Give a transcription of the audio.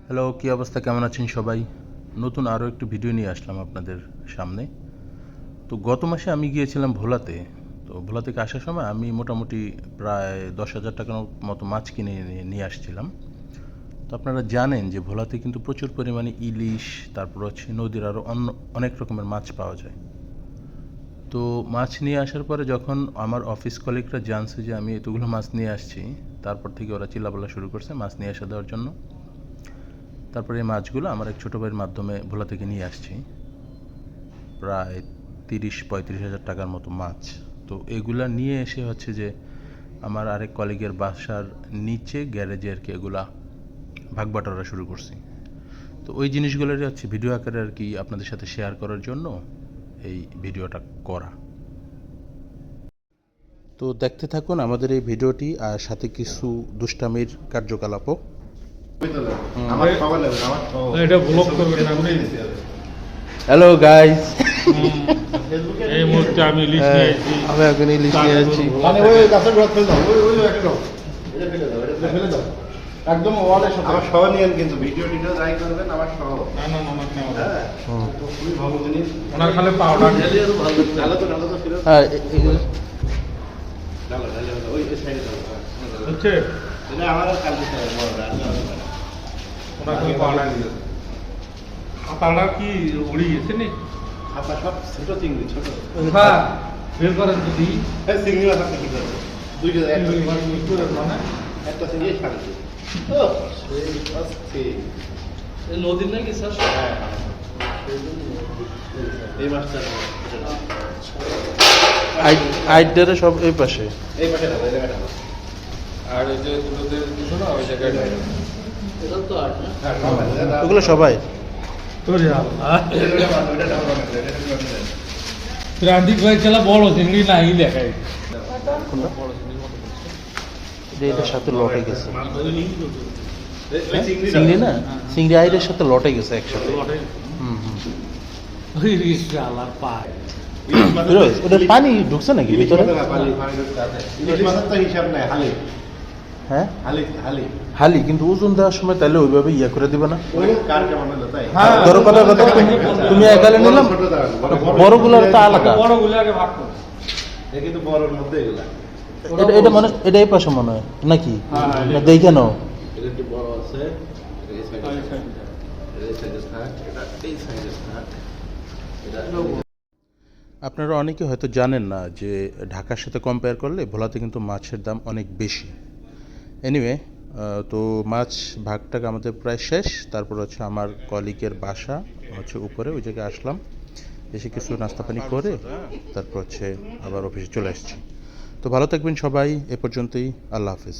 Hello, কী অবস্থা, কেমন আছেন সবাই? নতুন আরও একটু ভিডিও নিয়ে আসলাম আপনাদের সামনে। তো গত মাসে আমি গিয়েছিলাম ভোলাতে। তো ভোলা থেকে আসার সময় আমি মোটামুটি প্রায় 10,000 টাকার মতো মাছ কিনে নিয়ে আসছিলাম। তো আপনারা জানেন যে ভোলাতে কিন্তু প্রচুর পরিমাণে ইলিশ, তারপর হচ্ছে নদীর আরও অনেক রকমের মাছ পাওয়া যায়। তো মাছ নিয়ে আসার পরে যখন আমার অফিস কলিগরা জানছে যে আমি এতগুলো মাছ নিয়ে আসছি, তারপর থেকে ওরা চিল্লাপাল্লা শুরু করছে মাছ নিয়ে আসা দেওয়ার জন্য। তারপরে এই মাছগুলো আমার এক ছোটো ভাইয়ের মাধ্যমে ভোলা থেকে নিয়ে আসছি, প্রায় 30-35 হাজার টাকার মতো মাছ। তো এগুলা নিয়ে এসে হচ্ছে যে আমার আরেক কলিগের বাসার নিচে গ্যারেজে আর কি এগুলা ভাগ বাটোয়ারা শুরু করছি। তো ওই জিনিসগুলোরই হচ্ছে ভিডিও আকারে আর কি আপনাদের সাথে শেয়ার করার জন্য এই ভিডিওটা করা। তো দেখতে থাকুন আমাদের এই ভিডিওটি, আর সাথে কিছু দুষ্টামির কার্যকলাপও। হ্যালো গাইস, এই মুহূর্তে আমি ইলিশ নিয়ে এসেছি। আমি এখন ইলিশ নিয়ে আসছি। মানে ওই গাছের গোড়া ফেলে দাও, ওই একটা দাও, এটা ফেলে দাও, এটা ফেলে দাও, একদম ওয়ালের সাথে। আমার সহ নিয়েন কিন্তু ভিডিও যাই করবেন আমার সহ। না না না না, হ্যাঁ, তো খুবই ভালো জিনিস। ওনার খালি পাউডার ঢেলে আরো ভালো, ঢালো তো ফিরে। হ্যাঁ, ঢালো ওই সাইডে দাও। হচ্ছে এটা আমার কালকে বড় রান্না হবে। ওনার খালি পাউডার দিয়েছে। পাউডার কি উড়ে গেছে নি? আপনার সব ছোট চিংড়ি, ছোট। হ্যাঁ, বের করেন যদি এই চিংড়ি মাছ আপনি কি করবেন? দুইটা মানে একটা চিংড়ি ছাড়ছে। ও সেই আস্তে এই নদীর নাকি স্যার? এই মাছটা আইডারে সব এই পাশে। এই পাশে দাও, এই জায়গাটা দাও। আর এই যে দুটোতে দুটো না ওই জায়গায় এটা তো আর না। হ্যাঁ, সবাই দাও। ওগুলো সবাই তোরে আল্লাহ এটা দাও, এটা দাও, এটা দাও। প্রান্তিক ভাই খেলা বড় চিংড়ি নাই দেখাই এটার সাথে লটে গেছে। ওই চিংড়ি দাও। চিংড়ি না, চিংড়ি আইডের সাথে লটে গেছে একসাথে। হুম হুম। ওই রিস্কালা পায় ফিরোজ, ওটা পানি ঢুকছে নাকি ইলিশ ভিতরে? মাছের পানি ঢুকতে আছে। ইলিশ মাছের তো হিসাব নাই, হালি হ্যাঁ, হালি হালি। হালি, কিন্তু ওজন দেওয়ার সময় তাহলে ওইভাবে ইয়ে করে দিবে না? ওই কার কেমন হলো তাই? হ্যাঁ, ধরো কথা তুমি একালে নিলাম, ছোট দাও। বড়গুলোর তো আলাদা। বড় গুলো আগে ভাগ করো। এ কিন্তু বড়র মধ্যে এগুলা। এটা মানে এটা এই পাশে মনে হয় নাকি? হ্যাঁ, না দেখে নাও। এটা একটু বড় আছে, এটা এই সাইডে থাক, এটা এই সাইডে থাক, এটা এই সাইডে থাক, এটা আপনারা অনেকে হয়তো জানেন না যে ঢাকার সাথে কম্পেয়ার করলে ভোলাতে কিন্তু মাছের দাম অনেক বেশি। এনিওয়ে, তো মাছ ভাগটাক আমাদের প্রায় শেষ। তারপর হচ্ছে আমার কলিগের বাসা হচ্ছে উপরে, ওই জায়গায় আসলাম, এসে কিছু নাস্তা পানি করে তারপর হচ্ছে আবার অফিসে চলে আসছি। তো ভালো থাকবেন সবাই, এ পর্যন্তই, আল্লাহ হাফিজ।